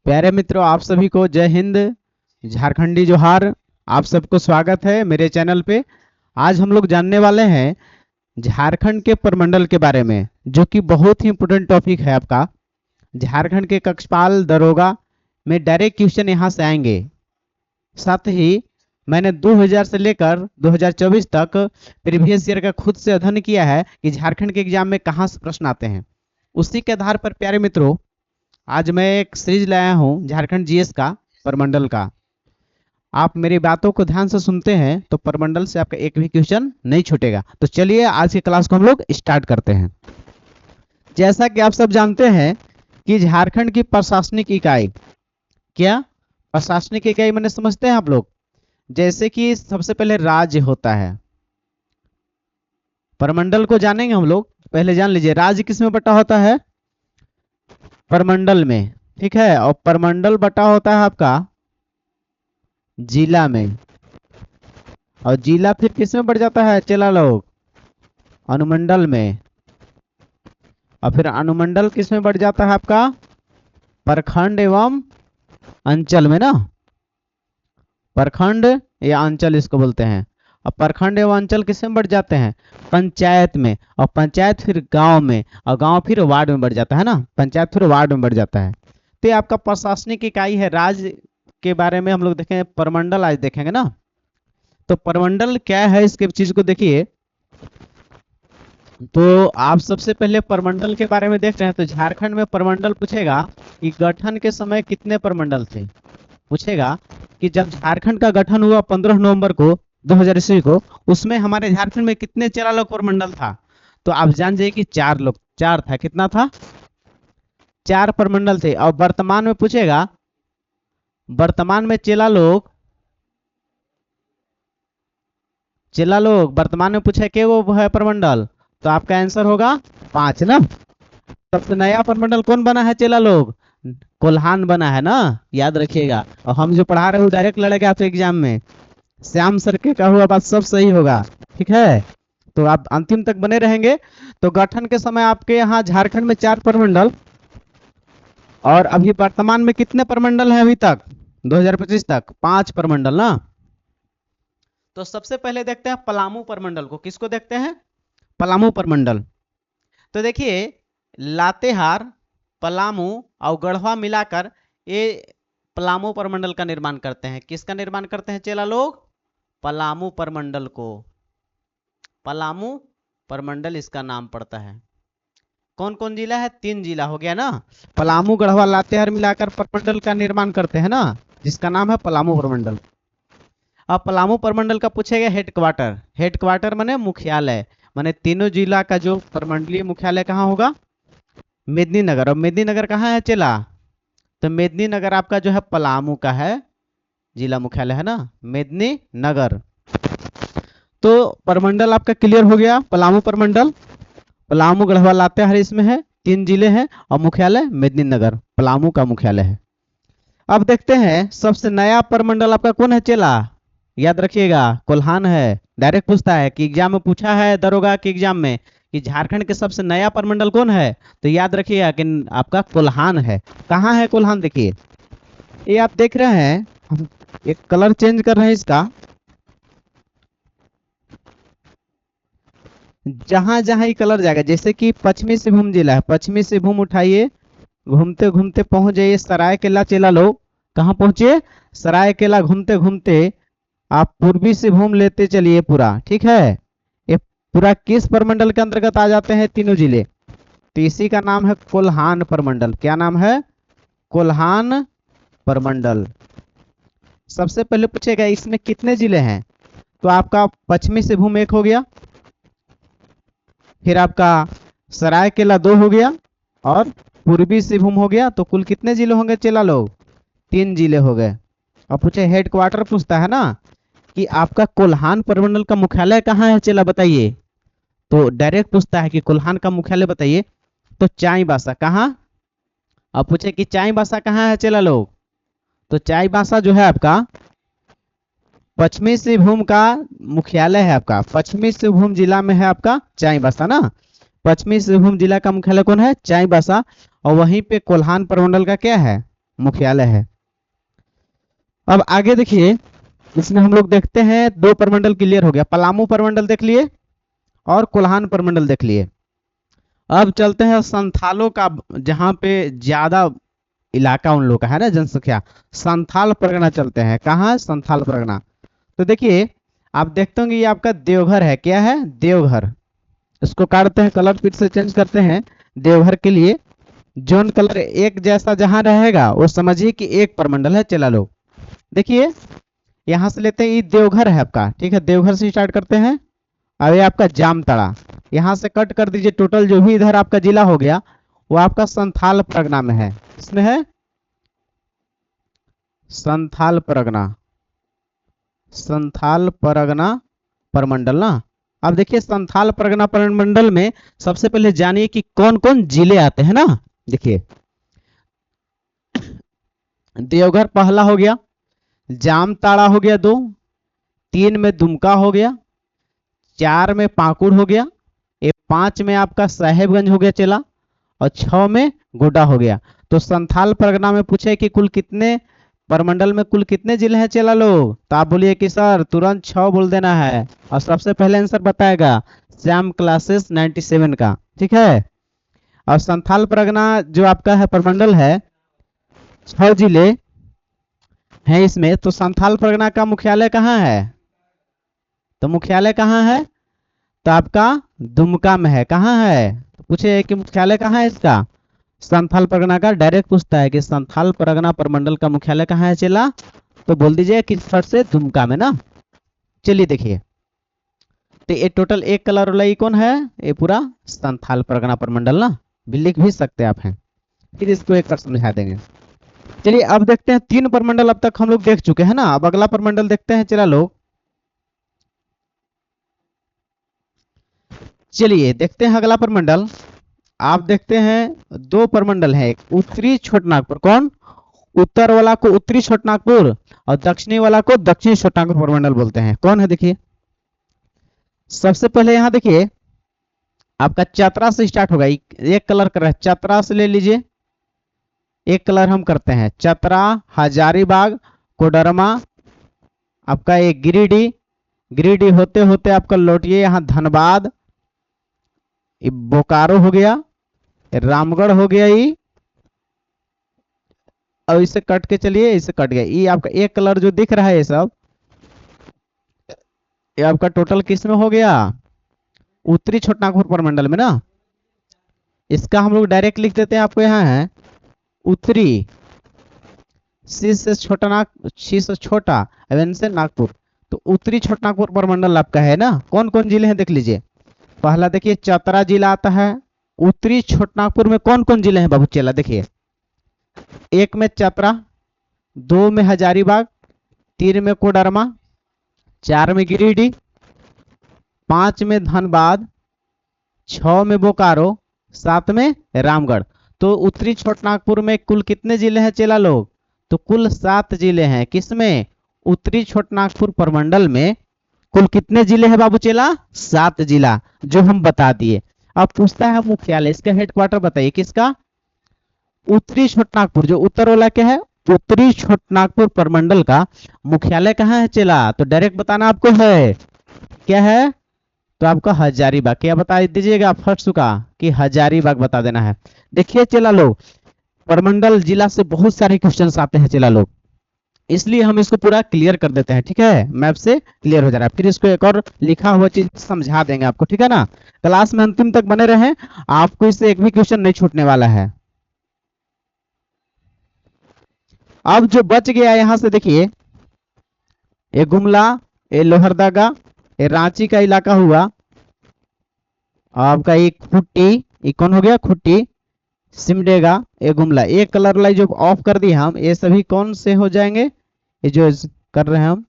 प्यारे मित्रों, आप सभी को जय हिंद, झारखंडी जोहार। आप सबको स्वागत है मेरे चैनल पे। आज हम लोग जानने वाले हैं झारखंड के प्रमंडल के बारे में, जो कि बहुत ही इंपोर्टेंट टॉपिक है आपका। झारखंड के कक्षपाल दरोगा में डायरेक्ट क्वेश्चन यहाँ से आएंगे। साथ ही मैंने 2000 से लेकर 2024 तक प्रीवियस ईयर का खुद से अध्ययन किया है कि झारखंड के एग्जाम में कहाँ से प्रश्न आते हैं। उसी के आधार पर प्यारे मित्रों, आज मैं एक सीरीज लाया हूं झारखंड जीएस का, प्रमंडल का। आप मेरी बातों को ध्यान से सुनते हैं तो प्रमंडल से आपका एक भी क्वेश्चन नहीं छूटेगा। तो चलिए आज की क्लास को हम लोग स्टार्ट करते हैं। जैसा कि आप सब जानते हैं कि झारखंड की प्रशासनिक इकाई, क्या प्रशासनिक इकाई मैंने समझते हैं आप लोग? जैसे कि सबसे पहले राज्य होता है, प्रमंडल को जानेंगे हम लोग। पहले जान लीजिए राज्य किस में बटा होता है? प्रमंडल में, ठीक है। और प्रमंडल बटा होता है आपका जिला में, और जिला फिर किस में बढ़ जाता है चेला लोग? अनुमंडल में। और फिर अनुमंडल किस में बढ़ जाता है आपका? प्रखंड एवं अंचल में ना, प्रखंड या अंचल इसको बोलते हैं। और प्रखंड एवं अंचल किस में बढ़ जाते हैं? पंचायत में। और पंचायत फिर गांव में, और गांव फिर वार्ड में बढ़ जाता है ना, पंचायत फिर वार्ड में बढ़ जाता है। तो ये आपका प्रशासनिक इकाई है। राज्य के बारे में हम लोग देखेंगे, प्रमंडल आज देखेंगे ना। तो प्रमंडल क्या है, इसके चीज को देखिए। तो आप सबसे पहले प्रमंडल के बारे में देख रहे हैं। तो झारखंड में प्रमंडल पूछेगा कि गठन के समय कितने प्रमंडल थे। पूछेगा कि जब झारखंड का गठन हुआ 15 नवंबर को 2000 ईस्वी को, उसमें हमारे झारखंड में कितने चेला लोग प्रमंडल था? तो आप जान जाइए कि 4 लोग, 4 था। कितना था? 4 प्रमंडल थे। और वर्तमान में पूछेगा, वर्तमान में चेला लोग वर्तमान में पूछे कि वो है प्रमंडल, तो आपका आंसर होगा 5 ना। सबसे नया प्रमंडल कौन बना है चेला लोग? कोल्हान बना है ना, याद रखिएगा। और हम जो पढ़ा रहे हो डायरेक्ट लड़ेगा आपके एग्जाम में। श्याम सर के कहा हुआ बात सब सही होगा, ठीक है। तो आप अंतिम तक बने रहेंगे। तो गठन के समय आपके यहाँ झारखंड में 4 प्रमंडल, और अभी वर्तमान में कितने प्रमंडल हैं? अभी तक 2025 तक 5 प्रमंडल ना। तो सबसे पहले देखते हैं पलामू प्रमंडल को। किसको देखते हैं? पलामू प्रमंडल। तो देखिए, लातेहार, पलामू और गढ़वा मिलाकर ये पलामू प्रमंडल का निर्माण करते हैं। किसका निर्माण करते हैं चेला लोग? पलामू प्रमंडल को। पलामू प्रमंडल इसका नाम पड़ता है। कौन कौन जिला है? 3 जिला हो गया ना। पलामू, गढ़वा, लातेहार मिलाकर प्रमंडल का निर्माण करते हैं ना, जिसका नाम है पलामू प्रमंडल। अब पलामू प्रमंडल का पूछेगा हेडक्वार्टर। हेडक्वार्टर माने मुख्यालय, माने तीनों जिला का जो प्रमंडलीय मुख्यालय कहाँ होगा? मेदिनीनगर। और मेदिनीनगर कहाँ है चेला? तो मेदिनीनगर आपका जो है पलामू का है, जिला मुख्यालय है ना, मेदिनीनगर। तो प्रमंडल आपका क्लियर हो गया। पलामू प्रमंडल, पलामू, गढ़वा, लातेहार इसमें है, 3 जिले हैं, और मुख्यालय मेदिनीनगर, पलामू का मुख्यालय है। अब देखते हैं सबसे नया प्रमंडल आपका कौन है चेला? याद रखिएगा, कोल्हान है। डायरेक्ट पूछता है कि एग्जाम में पूछा है दरोगा के एग्जाम में कि झारखंड के सबसे नया प्रमंडल कौन है, तो याद रखिएगा कि आपका कोल्हान है। कहाँ है कोल्हान? देखिए, ये आप देख रहे हैं, हम एक कलर चेंज कर रहे हैं इसका। जहां जहां ये कलर जाएगा, जैसे कि पश्चिमी सिंहभूम जिला है, पश्चिमी सिंहभूम उठाइए, घूमते घूमते पहुंच जाइए सरायकेला चेला लोग। कहाँ पहुंचे? सरायकेला। घूमते घूमते आप पूर्वी सिंहभूम लेते चलिए पूरा, ठीक है। ये पूरा किस प्रमंडल के अंतर्गत आ जाते हैं? तीनों जिले। तो इसी का नाम है कोल्हान प्रमंडल। क्या नाम है? कोल्हान प्रमंडल। सबसे पहले पूछेगा इसमें कितने जिले हैं, तो आपका पश्चिमी सिंहभूम 1 हो गया, फिर आपका सरायकेला 2 हो गया, और पूर्वी सिंहभूम हो गया। तो कुल कितने जिले होंगे चेला लोग? 3 जिले हो गए। और पूछे हेडक्वार्टर, पूछता है ना कि आपका कोल्हान प्रमंडल का मुख्यालय कहाँ है चेला बताइए। तो डायरेक्ट पूछता है कि कोल्हान का मुख्यालय बताइए। तो चाईबासा। कहाँ? अब पूछे कि चाईबासा कहाँ है चेला लोग, तो चाईबासा जो है आपका पश्चिमी सिंहभूम का मुख्यालय है। आपका पश्चिमी सिंहभूम जिला में है आपका चाईबासा ना। पश्चिमी सिंहभूम जिला का मुख्यालय कौन है? चाईबासा। और वहीं पे कोल्हान प्रमंडल का क्या है? मुख्यालय है। अब आगे देखिए, इसमें हम लोग देखते हैं दो परमंडल क्लियर हो गया, पलामू परमंडल देख लिए और कोल्हान परमंडल देख लिए। अब चलते हैं संथालों का, जहां पे ज्यादा इलाका उन लोग का है ना, जनसंख्या, संथाल परगना चलते हैं। कहाँ? संथाल परगना। तो देखिए, आप देखते होंगे ये आपका देवघर है। क्या है? देवघर। इसको काटते हैं, कलर फिर से चेंज करते हैं। देवघर के लिए जोन कलर एक जैसा जहां रहेगा वो समझिए कि एक परमंडल है। चला लो, देखिए यहां से लेते हैं, ये देवघर है आपका, ठीक है, देवघर से स्टार्ट करते हैं। अब ये आपका जामताड़ा, यहां से कट कर दीजिए। टोटल जो भी इधर आपका जिला हो गया वो आपका संथाल परगना में है। इसमें है संथाल परगना, संथाल परगना परमंडल ना। अब देखिए संथाल परगना परमंडल में सबसे पहले जानिए कि कौन कौन जिले आते हैं ना। देखिए, देवघर पहला हो गया, जामताड़ा हो गया 2, 3 में दुमका हो गया, 4 में पाकुड़ हो गया, ये 5 में आपका साहेबगंज हो गया चला, और 6 में गोड्डा हो गया। तो संथाल परगना में पूछे कि कुल कितने परमंडल में कुल कितने जिले हैं चला लोग, तो आप बोलिए कि सर तुरंत 6 बोल देना है। और सबसे पहले आंसर बताएगा श्याम क्लासेस 97 का, ठीक है। और संथाल परगना जो आपका है परमंडल है, 6 जिले हैं इसमें। तो संथाल परगना का मुख्यालय कहाँ है? तो मुख्यालय कहाँ है? तो आपका दुमका में है। कहाँ है? तो पूछे कि मुख्यालय कहाँ है इसका, संथाल परगना का। डायरेक्ट पूछता है कि संथाल परगना परमंडल का मुख्यालय कहाँ है चला, तो बोल दीजिए किस शहर से, दुमका में ना। चलिए देखिए, तो ये टोटल एक कलर वाला कौन है, ये पूरा संथाल परगना परमंडल ना, भी लिख भी सकते आप हैं। फिर इसको एक बार समझा देंगे। चलिए अब देखते हैं, 3 परमंडल अब तक हम लोग देख चुके हैं ना। अब अगला परमंडल देखते हैं चला लोग। चलिए देखते हैं अगला परमंडल। आप देखते हैं 2 परमंडल है, एक उत्तरी छोटनागपुर, कौन? उत्तर वाला को उत्तरी छोटनागपुर और दक्षिणी वाला को दक्षिणी छोटनागपुर परमंडल बोलते हैं। कौन है? देखिए सबसे पहले यहां देखिए आपका चतरा से स्टार्ट होगा। एक कलर कर रहा है, चतरा से ले लीजिए। एक कलर हम करते हैं, चतरा, हजारीबाग, कोडरमा, आपका एक गिरिडीह, गिरिडीह होते होते आपका लौटिए यहाँ धनबाद, बोकारो हो गया, रामगढ़ हो गया ये, और इसे कट के चलिए, इसे कट गया ये आपका एक कलर जो दिख रहा है ये सब, ये आपका टोटल किस में हो गया, उत्तरी छोटनागपुर परमंडल में ना। इसका हम लोग डायरेक्ट लिख देते हैं, आपको यहाँ है उत्तरी, सी से छोटा नाग, सी से छोटा, एन से नागपुर। तो उत्तरी छोटनागपुर परमंडल आपका है ना। कौन कौन जिले हैं देख लीजिए। पहला देखिए चतरा जिला आता है। उत्तरी छोटनागपुर में कौन कौन जिले हैं बाबू चेला, देखिए 1 में चतरा, 2 में हजारीबाग, 3 में कोडरमा, 4 में गिरिडीह, 5 में धनबाद, 6 में बोकारो, 7 में रामगढ़। तो उत्तरी छोटनागपुर में कुल कितने जिले हैं चेला लोग, तो कुल 7 जिले हैं। किसमें? उत्तरी छोटनागपुर परमंडल में कुल कितने जिले हैं बाबू चेला? 7 जिला, जो हम बता दिए। अब पूछता है मुख्यालय, इसका हेडक्वार्टर बताइए किसका, उत्तरी छोटनागपुर, जो उत्तर वाला क्या है, उत्तरी छोटनागपुर परमंडल का मुख्यालय कहाँ है चेला, तो डायरेक्ट बताना आपको है, क्या है, तो आपका हजारीबाग। क्या बता दीजिएगा फर्स्ट का, कि हजारीबाग बता देना है। देखिए चेला लोग, परमंडल जिला से बहुत सारे क्वेश्चंस आते हैं चेला लोग, इसलिए हम इसको पूरा क्लियर कर देते हैं, ठीक है, मैप से क्लियर हो जा रहा है। फिर इसको एक और लिखा हुआ चीज समझा देंगे आपको, ठीक है ना। क्लास में अंतिम तक बने रहें, आपको इससे एक भी क्वेश्चन नहीं छूटने वाला है। अब जो बच गया यहां से देखिए, ये गुमला, ये लोहरदगा, ये रांची का इलाका हुआ, आपका ये खुट्टी, ये कौन हो गया, खुट्टी, सिमडेगा, ये गुमला। एक कलर लाइट जो ऑफ कर दी हम, ये सभी कौन से हो जाएंगे, ये जो कर रहे हैं हम,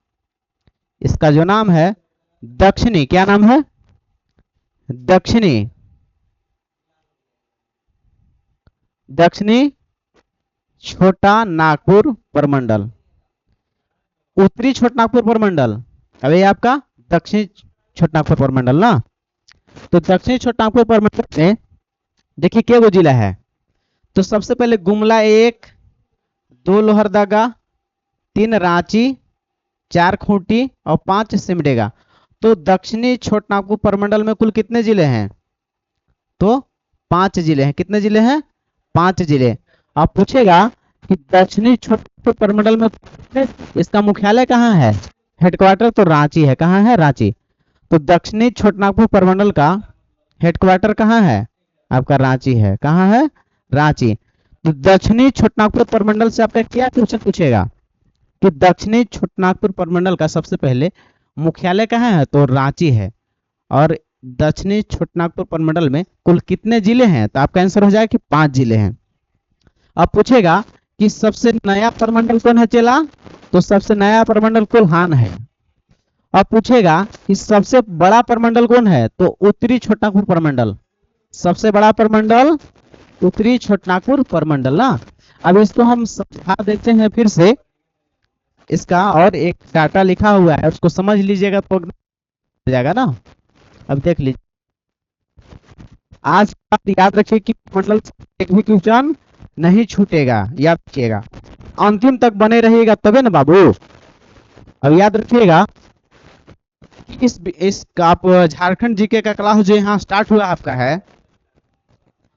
इसका जो नाम है दक्षिणी, क्या नाम है, दक्षिणी, दक्षिणी छोटा नागपुर परमंडल, उत्तरी छोटनागपुर परमंडल, अब ये आपका दक्षिणी छोटनागपुर परमंडल ना। तो दक्षिणी छोटनागपुर परमंडल में देखिए क्या वो जिला है, तो सबसे पहले गुमला 1, 2 लोहरदगा, 3 रांची, 4 खूंटी और 5 सिमडेगा। तो दक्षिणी छोटानागपुर प्रमंडल में कुल कितने जिले हैं? तो 5 जिले हैं। कितने जिले हैं? 5 जिले। अब पूछेगा कि दक्षिणी छोटानागपुर प्रमंडल में इसका मुख्यालय कहाँ है? हेडक्वार्टर तो रांची है। कहाँ है? रांची। तो दक्षिणी छोटानागपुर प्रमंडल का हेडक्वार्टर कहाँ है? आपका रांची है। कहाँ है? रांची। तो दक्षिणी छोटानागपुर प्रमंडल से आपका क्या क्वेश्चन पूछेगा कि दक्षिणी छोटानागपुर प्रमंडल का सबसे पहले मुख्यालय कहाँ है? तो रांची है। और दक्षिणी छोटानागपुर प्रमंडल में कुल कितने जिले हैं? तो आपका आंसर हो जाएगा कि 5 जिले हैं। अब पूछेगा कि सबसे नया प्रमंडल कौन है चेला? तो सबसे नया प्रमंडल कोल्हान है। अब पूछेगा कि सबसे बड़ा प्रमंडल कौन है? तो उत्तरी छोटानागपुर प्रमंडल। सबसे बड़ा प्रमंडल उत्तरी छोटानागपुर प्रमंडल ना। अब इसको हम समझा देते हैं फिर से। इसका और एक डाटा लिखा हुआ है, उसको समझ लीजिएगा तो हो जाएगा ना। अब देख लीजिए, आज आप याद रखिए कि प्रमंडल एक भी क्वेश्चन नहीं छूटेगा, याद रखिएगा, अंतिम तक बने रहिएगा तबे ना बाबू। अब याद रखिएगा इस आप झारखंड जीके का क्लास जो यहाँ स्टार्ट हुआ आपका है,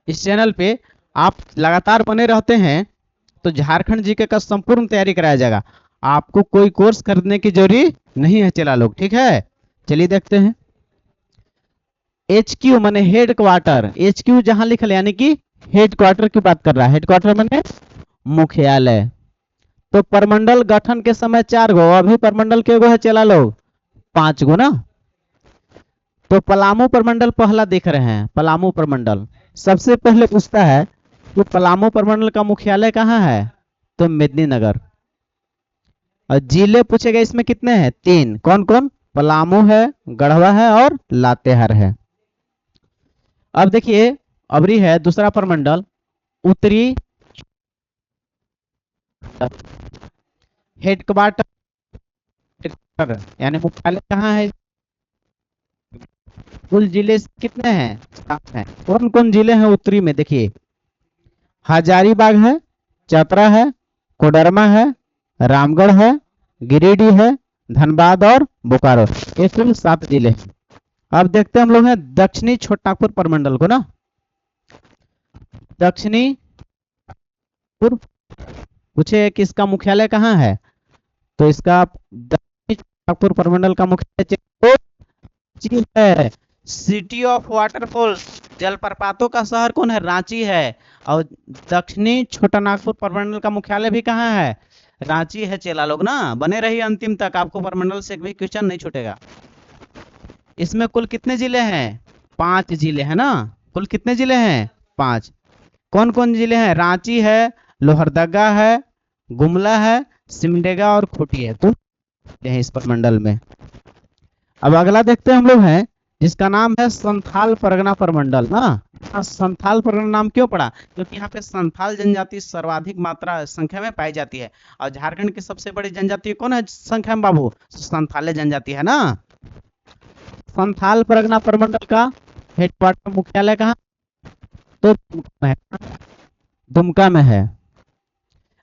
इस चैनल पे आप लगातार बने रहते हैं तो झारखंड जीके का संपूर्ण तैयारी कराया जाएगा। आपको कोई कोर्स खरीदने की जरूरत नहीं है चला लोग, ठीक है। चलिए देखते हैं। HQ माने हेड क्वार्टर। HQ जहां लिखल यानी कि हेड क्वार्टर की बात कर रहा है। हेड क्वार्टर माने मुख्यालय। तो प्रमंडल गठन के समय 4 गो, अभी प्रमंडल के गो है चला लोग? 5 गो ना। तो पलामू प्रमंडल पहला देख रहे हैं। पलामू प्रमंडल सबसे पहले पूछता है कि पलामू प्रमंडल का मुख्यालय कहाँ है? तो मेदिनीनगर। और जिले पूछेगा इसमें कितने हैं? 3। कौन कौन? पलामू है, गढ़वा है और लातेहार है। अब देखिए अबरी है दूसरा प्रमंडल उत्तरी। हेडक्वार्टर यानी मुख्यालय कहाँ है? कुल जिले कितने हैं? 7 हैं। कौन कौन जिले हैं उत्तरी में? देखिए हजारीबाग है, चतरा है, कोडरमा है, रामगढ़ है, गिरिडीह है, धनबाद और बोकारो। ये कुल 7 जिले हैं। अब देखते हैं हम लोग हैं दक्षिणी छोटानागपुर प्रमंडल को ना। दक्षिणी पूछे कि इसका मुख्यालय कहाँ है? तो इसका दक्षिणी छोटानागपुर प्रमंडल का मुख्यालय है। सिटी ऑफ वाटरफॉल, जलप्रपातों का शहर कौन है? रांची है। और दक्षिणी छोटानागपुर प्रमंडल का मुख्यालय भी कहाँ है? रांची है चेला लोग ना। बने रहिए अंतिम तक, आपको प्रमंडल से एक भी क्वेश्चन नहीं छूटेगा। इसमें कुल कितने जिले हैं? 5 जिले हैं ना। कुल कितने जिले हैं? 5। कौन कौन जिले हैं? रांची है, लोहरदगा है, गुमला है, सिमडेगा और खूंटी है। तो इस प्रमंडल में अब अगला देखते हैं हम लोग हैं जिसका नाम है संथाल परगना प्रमंडल ना। संथाल परगना नाम क्यों पड़ा? क्योंकि यहाँ पे संथाल जनजाति सर्वाधिक मात्रा संख्या में पाई जाती है। और झारखंड की सबसे बड़ी जनजाति कौन है संख्या में बाबू? संथाल जनजाति है ना। संथाल परगना प्रमंडल का हेडक्वार्टर मुख्यालय कहाँ? तो दुमका में है।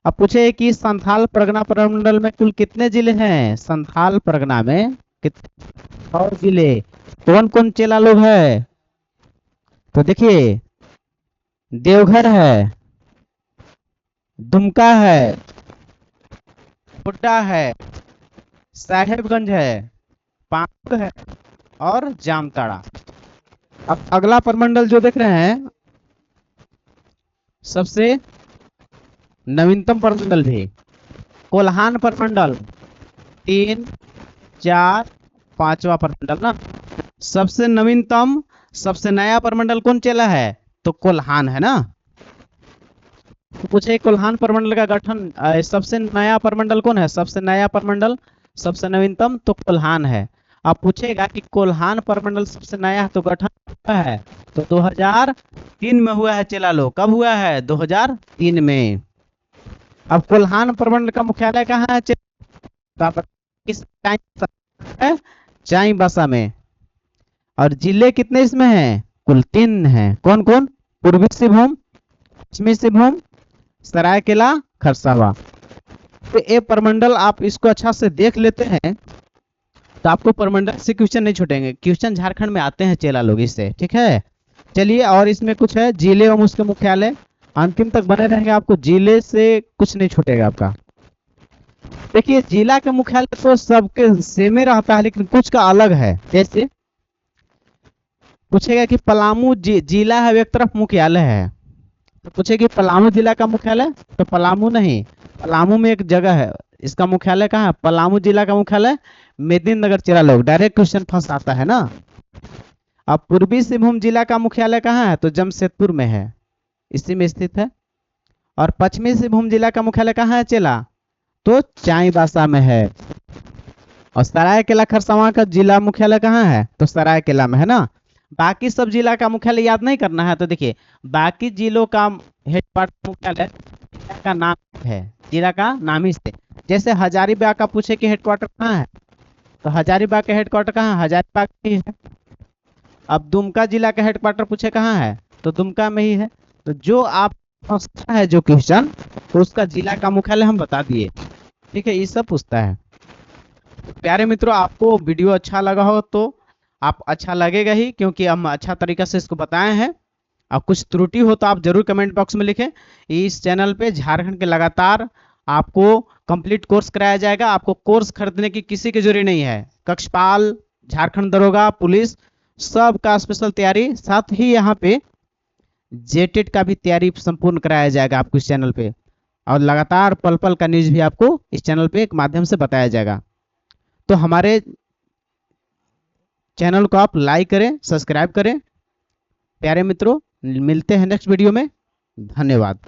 अब पूछे कि संथाल परगना प्रमंडल में कुल कितने जिले हैं? संथाल परगना में कितने और जिले? कौन कौन चेला लोग है? तो देखिए देवघर है, दुमका है, गोड्डा है, साहेबगंज है, पाकुड़ है और जामताड़ा। अब अगला प्रमंडल जो देख रहे हैं सबसे नवीनतम प्रमंडल भी कोल्हान प्रमंडल 3, 4, 5वां प्रमंडल ना। सबसे नवीनतम सबसे नया प्रमंडल कौन चला है? तो कोल्हान है ना। तो पूछे कोल्हान प्रमंडल का गठन सबसे नया प्रमंडल कौन है? सबसे नया प्रमंडल सबसे नवीनतम तो कोल्हान है। अब पूछेगा कि कोल्हान प्रमंडल सबसे नया तो गठन हुआ है तो 2003 में हुआ है चेला लो। कब हुआ है? 2003 में। अब कोल्हान प्रमंडल का मुख्यालय कहाँ है? किस चाईबासा में। और जिले कितने इसमें हैं? कुल 3 हैं। कौन कौन? पूर्वी सिंहभूम, पश्चिमी सिंहभूम, सरायकेला, खरसावां। तो ये प्रमंडल आप इसको अच्छा से देख लेते हैं तो आपको प्रमंडल से क्वेश्चन नहीं छूटेंगे। क्वेश्चन झारखंड में आते हैं चेला लोग इससे, ठीक है। चलिए, और इसमें कुछ है जिले एवं उसके मुख्यालय, अंतिम तक बने रहेंगे, आपको जिले से कुछ नहीं छूटेगा आपका। देखिए, जिला के मुख्यालय तो सबके सेम ही रहता है, लेकिन कुछ का अलग है। जैसे पूछेगा कि पलामू जिला है, एक तरफ मुख्यालय है, तो पूछेगी पलामू जिला का मुख्यालय, तो पलामू नहीं, पलामू में एक जगह है, इसका मुख्यालय कहाँ है? पलामू जिला का मुख्यालय मेदिनीनगर चेला लोग। डायरेक्ट क्वेश्चन फंस आता है ना। अब पूर्वी सिंहभूम जिला का मुख्यालय कहाँ है? तो जमशेदपुर में है, इसी में स्थित है। और पश्चिमी सिंहभूम जिला का मुख्यालय कहाँ है चेला? तो चाईबासा में है। और सरायकेला खरसावां का जिला मुख्यालय कहाँ है? तो सरायकेला में है ना। बाकी सब जिला का मुख्यालय याद नहीं करना है। तो देखिए, बाकी जिलों का हेडक्वार्टर मुख्यालय जिला का नाम है, जिला का नाम ही से। जैसे हजारीबाग का पूछे कि हेडक्वार्टर कहाँ है, तो हजारीबाग का हेडक्वार्टर कहाँ है? हजारीबाग में ही है। अब दुमका जिला का हेडक्वार्टर पूछे कहाँ है, तो दुमका में ही है। तो जो आप फंसता है जो क्वेश्चन, तो उसका जिला का मुख्यालय हम बता दिए, ठीक है। ये सब पूछता है। प्यारे मित्रों, आपको वीडियो अच्छा लगा हो तो आप अच्छा लगेगा ही, क्योंकि हम अच्छा तरीका से इसको बताए हैं। और कुछ त्रुटि हो तो आप जरूर कमेंट बॉक्स में लिखें। इस चैनल पे झारखंड के लगातार आपको कंप्लीट कोर्स कराया जाएगा। आपको कोर्स खरीदने की किसी की जरूरत नहीं है। कक्षपाल, झारखंड दरोगा, पुलिस, सब का स्पेशल तैयारी, साथ ही यहाँ पे जेटेट का भी तैयारी संपूर्ण कराया जाएगा आपको इस चैनल पे। और लगातार पल पल का न्यूज भी आपको इस चैनल पे एक माध्यम से बताया जाएगा। तो हमारे चैनल को आप लाइक करें, सब्सक्राइब करें। प्यारे मित्रों, मिलते हैं नेक्स्ट वीडियो में। धन्यवाद।